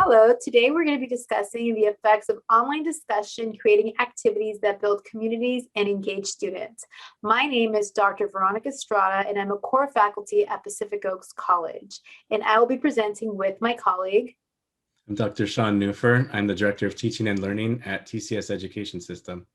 Hello, today we're going to be discussing the effects of online discussion, creating activities that build communities and engage students. My name is Dr. Veronica Estrada, and I'm a core faculty at Pacific Oaks College. And I will be presenting with my colleague. I'm Dr. Sean Newfer. I'm the Director of Teaching and Learning at TCS Education System.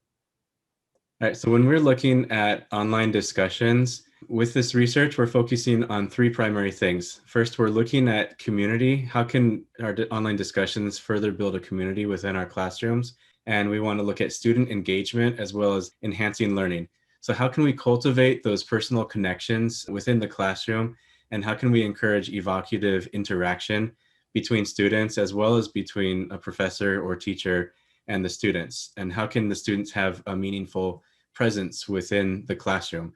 All right, so when we're looking at online discussions, with this research, we're focusing on three primary things. First, we're looking at community. How can our online discussions further build a community within our classrooms? And we want to look at student engagement as well as enhancing learning. So how can we cultivate those personal connections within the classroom? And how can we encourage evocative interaction between students as well as between a professor or teacher and the students? And how can the students have a meaningful presence within the classroom?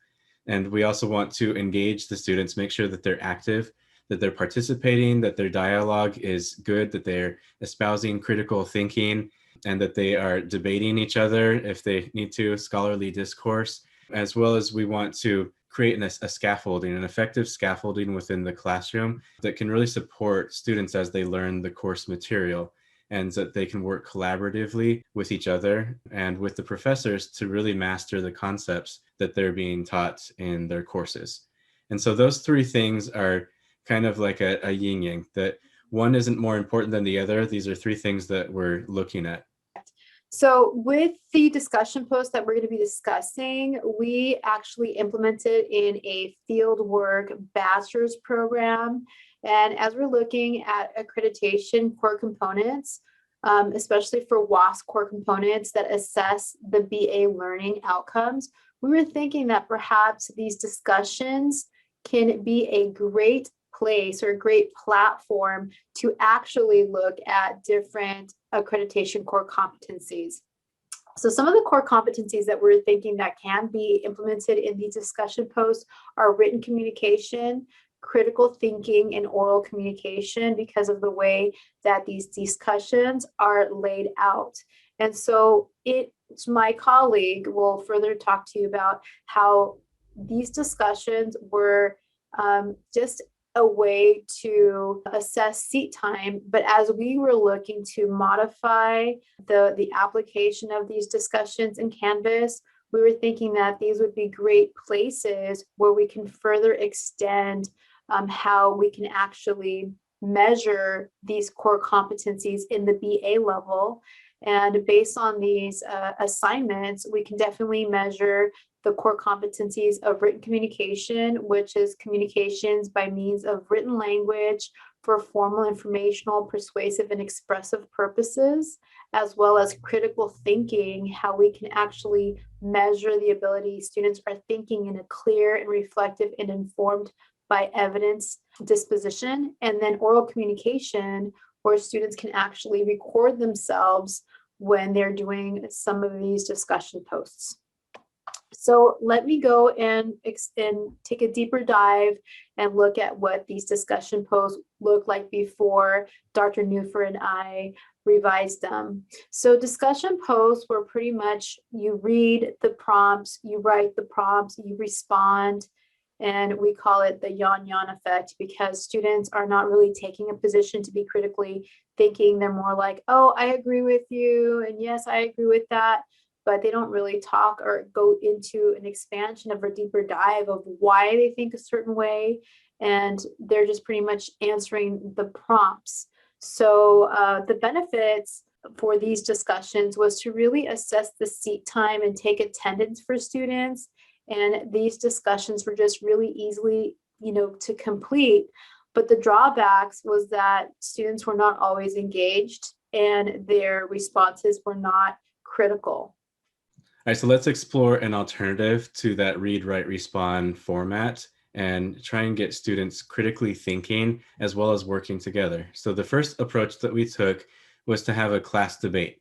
And we also want to engage the students, make sure that they're active, that they're participating, that their dialogue is good, that they're espousing critical thinking, and that they are debating each other if they need to, scholarly discourse, as well as we want to create a scaffolding, an effective scaffolding within the classroom that can really support students as they learn the course material, and that they can work collaboratively with each other and with the professors to really master the concepts that they're being taught in their courses. And so those three things are kind of like a yin yang, that one isn't more important than the other. These are three things that we're looking at. So with the discussion post that we're going to be discussing, we actually implemented in a fieldwork bachelor's program. And as we're looking at accreditation core components, especially for WASP core components that assess the BA learning outcomes, we were thinking that perhaps these discussions can be a great place or a great platform to actually look at different accreditation core competencies. So some of the core competencies that we're thinking that can be implemented in these discussion posts are written communication, critical thinking, and oral communication because of the way that these discussions are laid out. And so my colleague will further talk to you about how these discussions were just a way to assess seat time. But as we were looking to modify the application of these discussions in Canvas, we were thinking that these would be great places where we can further extend how we can actually measure these core competencies in the BA level. And based on these assignments, we can definitely measure the core competencies of written communication, which is communications by means of written language for formal, informational, persuasive, and expressive purposes, as well as critical thinking, how we can actually measure the ability students are thinking in a clear and reflective and informed by evidence disposition, and then oral communication, where students can actually record themselves when they're doing some of these discussion posts. So let me go and take a deeper dive and look at what these discussion posts look like before Dr. Newfer and I revised them. So discussion posts were pretty much, you read the prompts, you write the prompts, you respond, and we call it the Yanyon Effect because students are not really taking a position to be critically thinking. They're more like, oh, I agree with you, and yes, I agree with that. But they don't really talk or go into an expansion of a deeper dive of why they think a certain way. And they're just pretty much answering the prompts. So the benefits for these discussions was to really assess the seat time and take attendance for students. And these discussions were just really easily, to complete. But the drawbacks was that students were not always engaged and their responses were not critical. All right, so let's explore an alternative to that read, write, respond format and try and get students critically thinking as well as working together. So the first approach that we took was to have a class debate.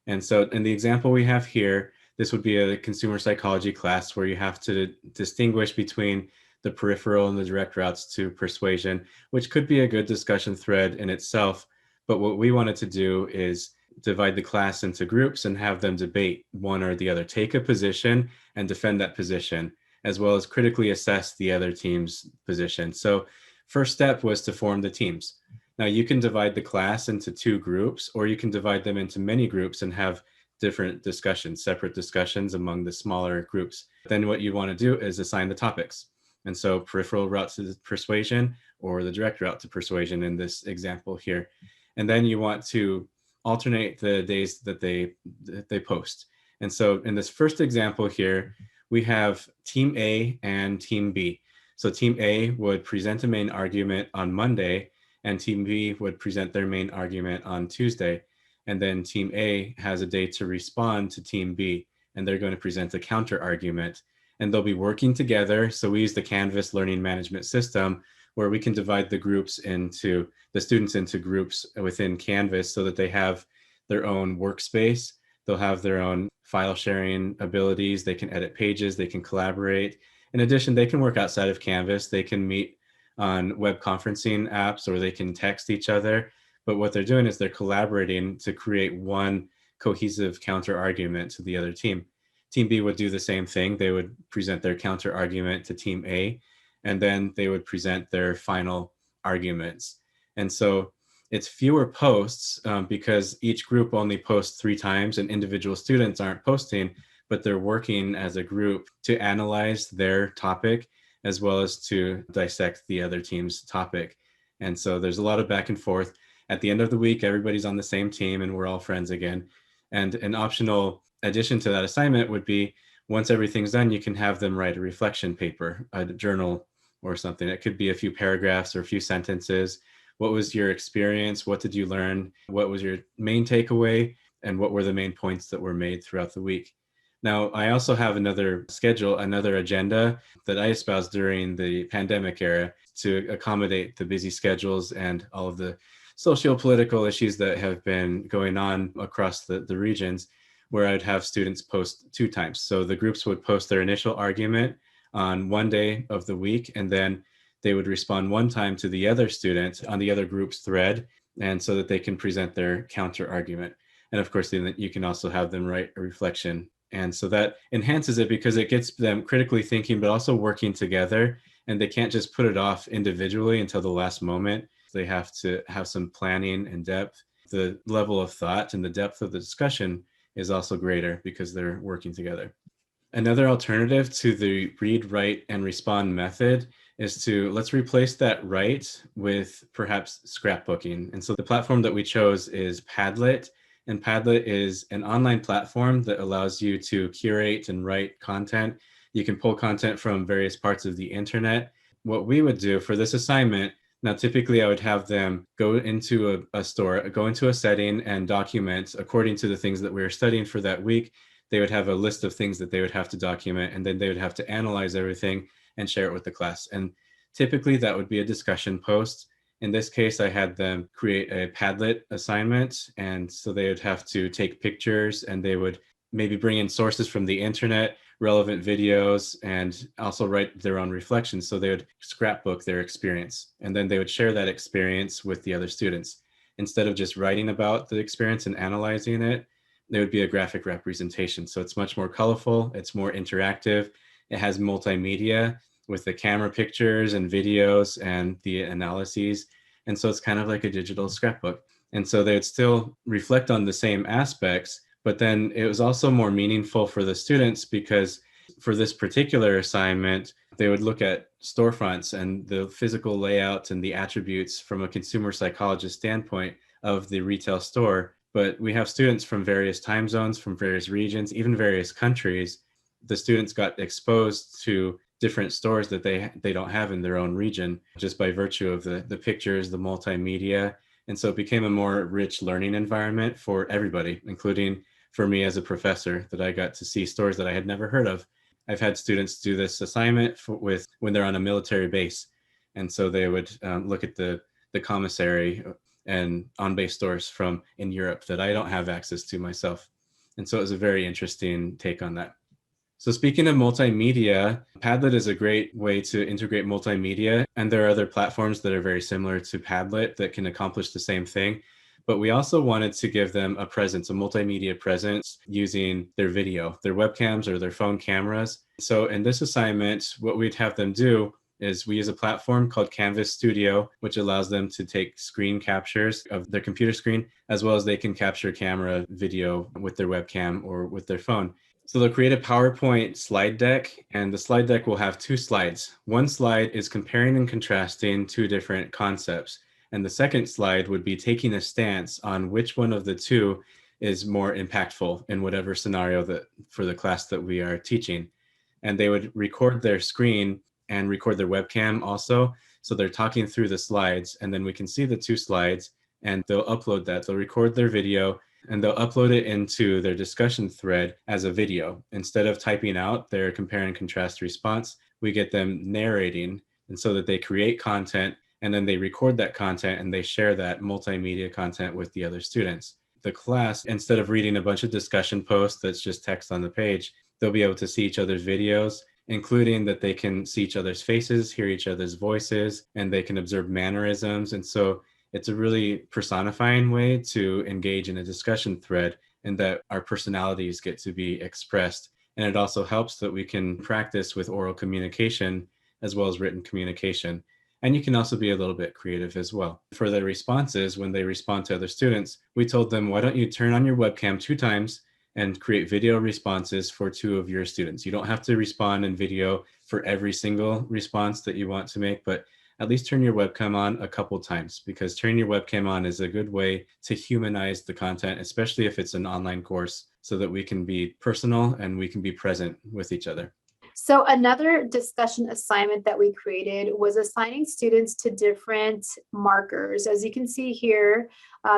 And so in the example we have here, this would be a consumer psychology class where you have to distinguish between the peripheral and the direct routes to persuasion, which could be a good discussion thread in itself. But what we wanted to do is divide the class into groups and have them debate one or the other, take a position and defend that position, as well as critically assess the other team's position. So first step was to form the teams. Now you can divide the class into 2 groups, or you can divide them into many groups and have different discussions, separate discussions among the smaller groups. Then what you want to do is assign the topics. And so peripheral route to persuasion or the direct route to persuasion in this example here. And then you want to alternate the days that they post. And so in this first example here, we have team A and team B. So team A would present a main argument on Monday, and team B would present their main argument on Tuesday. And then team A has a day to respond to team B, and they're going to present a counter argument. And they'll be working together. So we use the Canvas learning management system where we can divide the groups into the students into groups within Canvas so that they have their own workspace. They'll have their own file sharing abilities. They can edit pages. They can collaborate. In addition, they can work outside of Canvas. They can meet on web conferencing apps, or they can text each other. But what they're doing is they're collaborating to create one cohesive counter argument to the other team. Team B would do the same thing. They would present their counter argument to team A, and then they would present their final arguments. And so it's fewer posts because each group only posts 3 times and individual students aren't posting, but they're working as a group to analyze their topic as well as to dissect the other team's topic. And so there's a lot of back and forth. At the end of the week, everybody's on the same team and we're all friends again. And an optional addition to that assignment would be once everything's done, you can have them write a reflection paper, a journal or something. It could be a few paragraphs or a few sentences. What was your experience? What did you learn? What was your main takeaway? And what were the main points that were made throughout the week? Now, I also have another schedule, another agenda that I espoused during the pandemic era to accommodate the busy schedules and all of the socio-political issues that have been going on across the regions, where I'd have students post 2 times. So the groups would post their initial argument on one day of the week, and then they would respond 1 time to the other student on the other group's thread, and so that they can present their counter argument. And of course, then you can also have them write a reflection. And so that enhances it because it gets them critically thinking, but also working together. And they can't just put it off individually until the last moment. They have to have some planning and depth. The level of thought and the depth of the discussion is also greater because they're working together. Another alternative to the read, write, and respond method is to let's replace that write with perhaps scrapbooking. And so the platform that we chose is Padlet. And Padlet is an online platform that allows you to curate and write content. You can pull content from various parts of the internet. What we would do for this assignment, now typically I would have them go into a store, go into a setting and document according to the things that we were studying for that week. They would have a list of things that they would have to document, and then they would have to analyze everything and share it with the class. And typically that would be a discussion post. In this case, I had them create a Padlet assignment. And so they would have to take pictures and they would maybe bring in sources from the internet, relevant videos, and also write their own reflections. So they would scrapbook their experience, and then they would share that experience with the other students. Instead of just writing about the experience and analyzing it, there would be a graphic representation. So it's much more colorful, it's more interactive. It has multimedia with the camera pictures and videos and the analyses. And so it's kind of like a digital scrapbook. And so they would still reflect on the same aspects, but then it was also more meaningful for the students because for this particular assignment, they would look at storefronts and the physical layout and the attributes from a consumer psychologist standpoint of the retail store. But we have students from various time zones, from various regions, even various countries. The students got exposed to different stores that they don't have in their own region just by virtue of the pictures, the multimedia. And so it became a more rich learning environment for everybody, including for me as a professor, that I got to see stores that I had never heard of. I've had students do this assignment with when they're on a military base. And so they would look at the commissary and on-base stores from in Europe that I don't have access to myself. And so it was a very interesting take on that. So speaking of multimedia, Padlet is a great way to integrate multimedia, and there are other platforms that are very similar to Padlet that can accomplish the same thing. But we also wanted to give them a presence, a multimedia presence using their video, their webcams or their phone cameras. So in this assignment, what we'd have them do is we use a platform called Canvas Studio, which allows them to take screen captures of their computer screen, as well as they can capture camera video with their webcam or with their phone. So they'll create a PowerPoint slide deck, and the slide deck will have two slides. One slide is comparing and contrasting two different concepts. And the second slide would be taking a stance on which one of the two is more impactful in whatever scenario that for the class that we are teaching. And they would record their screen and record their webcam also. So they're talking through the slides, and then we can see the two slides, and they'll upload that. They'll record their video and they'll upload it into their discussion thread as a video. Instead of typing out their compare and contrast response, we get them narrating, and so that they create content and then they record that content and they share that multimedia content with the other students. The class, instead of reading a bunch of discussion posts that's just text on the page, they'll be able to see each other's videos, including that they can see each other's faces, hear each other's voices, and they can observe mannerisms. And so it's a really personifying way to engage in a discussion thread, and that our personalities get to be expressed. And it also helps that we can practice with oral communication as well as written communication. And you can also be a little bit creative as well. For their responses, when they respond to other students, we told them, why don't you turn on your webcam 2 times and create video responses for 2 of your students. You don't have to respond in video for every single response that you want to make, but at least turn your webcam on a couple times, because turning your webcam on is a good way to humanize the content, especially if it's an online course, so that we can be personal and we can be present with each other. So another discussion assignment that we created was assigning students to different markers. As you can see here,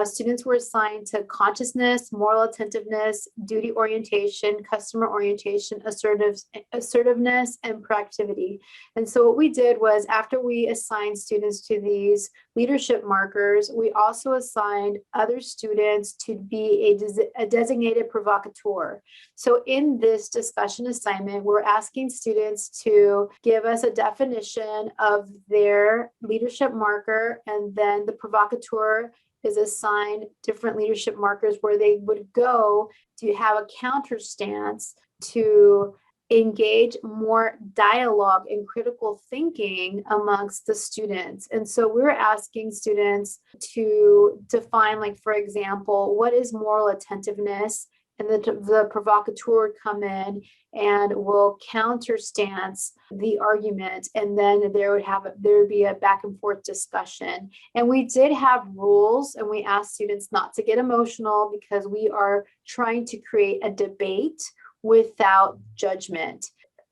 students were assigned to consciousness, moral attentiveness, duty orientation, customer orientation, assertiveness, and proactivity. And so what we did was, after we assigned students to these leadership markers, we also assigned other students to be a designated provocateur. So in this discussion assignment, we're asking students to give us a definition of their leadership marker, and then the provocateur is assigned different leadership markers where they would go to have a counter stance to engage more dialogue and critical thinking amongst the students. And so we're asking students to define, like, for example, what is moral attentiveness? And the provocateur would come in and will counter stance the argument, and then there would be a back and forth discussion. And we did have rules, and we asked students not to get emotional, because we are trying to create a debate without judgment.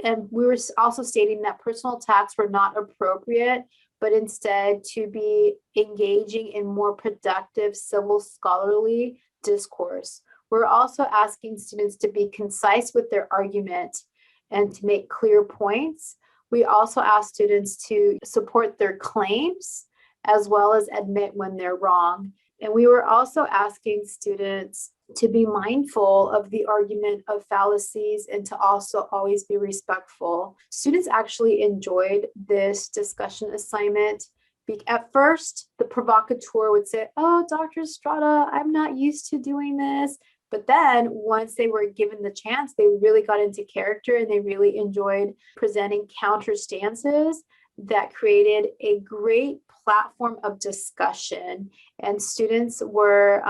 And we were also stating that personal attacks were not appropriate, but instead to be engaging in more productive civil scholarly discourse. We're also asking students to be concise with their argument and to make clear points. We also ask students to support their claims as well as admit when they're wrong. And we were also asking students to be mindful of the argument of fallacies and to also always be respectful. Students actually enjoyed this discussion assignment. At first, the provocateur would say, "Oh, Dr. Estrada, I'm not used to doing this." But then once they were given the chance, they really got into character, and they really enjoyed presenting counter stances that created a great platform of discussion. And students were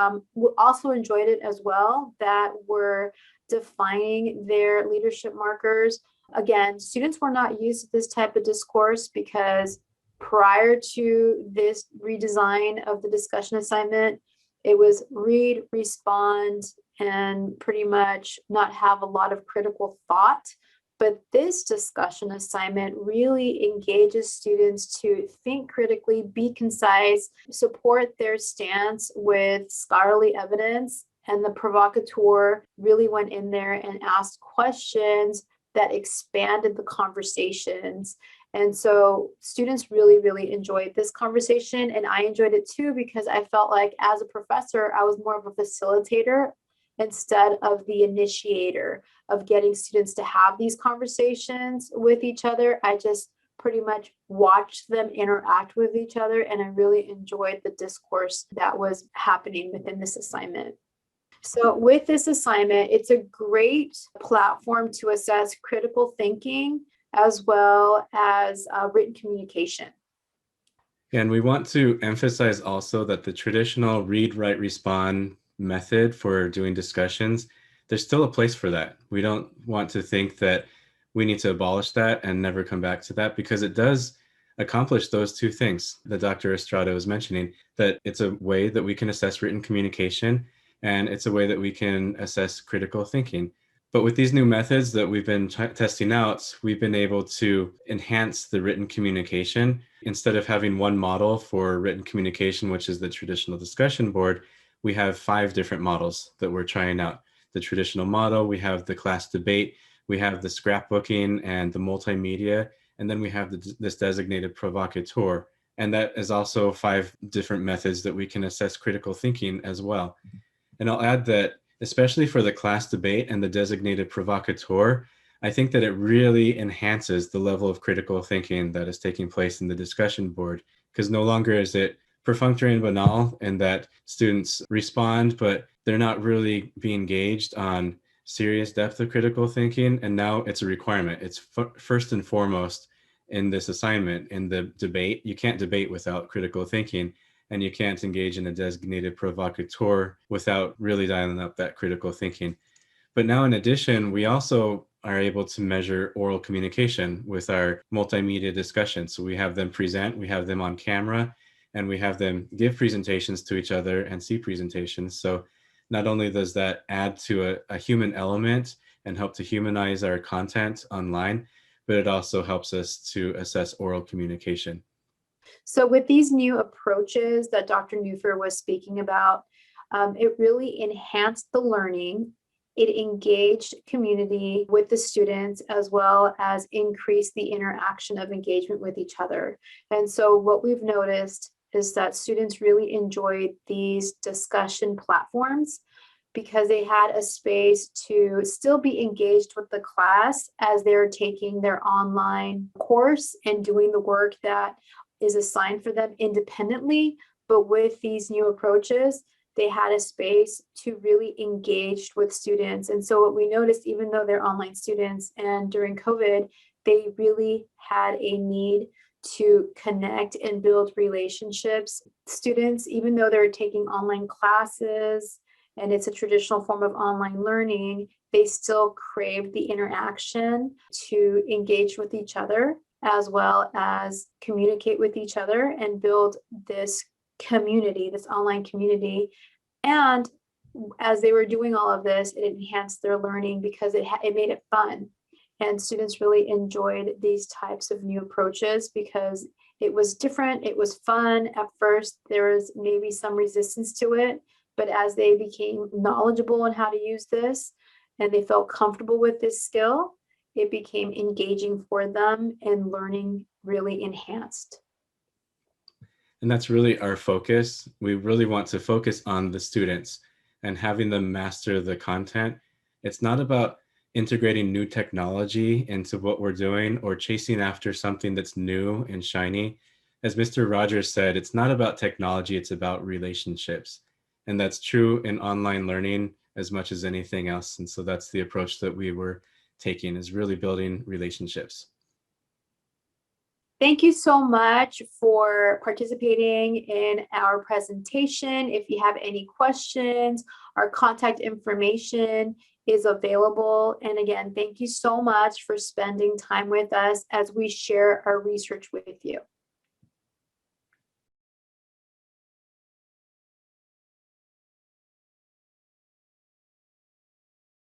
also enjoyed it as well, that were defining their leadership markers. Again, students were not used to this type of discourse, because prior to this redesign of the discussion assignment, it was read, respond, and pretty much not have a lot of critical thought. But this discussion assignment really engages students to think critically, be concise, support their stance with scholarly evidence. And the provocateur really went in there and asked questions that expanded the conversations. And so students really, really enjoyed this conversation. And I enjoyed it too, because I felt like as a professor, I was more of a facilitator instead of the initiator of getting students to have these conversations with each other. I just pretty much watched them interact with each other, and I really enjoyed the discourse that was happening within this assignment. So with this assignment, it's a great platform to assess critical thinking as well as written communication. And we want to emphasize also that the traditional read, write, respond method for doing discussions, there's still a place for that. We don't want to think that we need to abolish that and never come back to that, because it does accomplish those two things that Dr. Estrada was mentioning, that it's a way that we can assess written communication, and it's a way that we can assess critical thinking. But with these new methods that we've been testing out, we've been able to enhance the written communication. Instead of having one model for written communication, which is the traditional discussion board, we have 5 different models that we're trying out. The traditional model, we have the class debate, we have the scrapbooking and the multimedia, and then we have this designated provocateur. And that is also 5 different methods that we can assess critical thinking as well. And I'll add that, especially for the class debate and the designated provocateur, I think that it really enhances the level of critical thinking that is taking place in the discussion board, because no longer is it perfunctory and banal in that students respond, but they're not really being engaged on serious depth of critical thinking. And now it's a requirement. It's first and foremost in this assignment. In the debate, you can't debate without critical thinking, and you can't engage in a designated provocateur without really dialing up that critical thinking. But now, in addition, we also are able to measure oral communication with our multimedia discussions. So we have them present, we have them on camera, and we have them give presentations to each other and see presentations. So not only does that add to a human element and help to humanize our content online, but it also helps us to assess oral communication. So with these new approaches that Dr. Neufer was speaking about, it really enhanced the learning. It engaged community with the students, as well as increased the interaction of engagement with each other. And so what we've noticed is that students really enjoyed these discussion platforms because they had a space to still be engaged with the class as they're taking their online course and doing the work that is assigned for them independently. But with these new approaches, they had a space to really engage with students. And so what we noticed, even though they're online students and during COVID, they really had a need to connect and build relationships. Students, even though they're taking online classes and it's a traditional form of online learning, they still crave the interaction to engage with each other, as well as communicate with each other and build this community, this online community. And as they were doing all of this, it enhanced their learning because it made it fun. And students really enjoyed these types of new approaches because it was different, it was fun. At first, there was maybe some resistance to it, but as they became knowledgeable on how to use this and they felt comfortable with this skill, it became engaging for them and learning really enhanced. And that's really our focus. We really want to focus on the students and having them master the content. It's not about integrating new technology into what we're doing or chasing after something that's new and shiny. As Mr. Rogers said, it's not about technology, it's about relationships. And that's true in online learning as much as anything else. And so that's the approach that we were taking, is really building relationships. Thank you so much for participating in our presentation. If you have any questions, our contact information is available. And again, thank you so much for spending time with us as we share our research with you.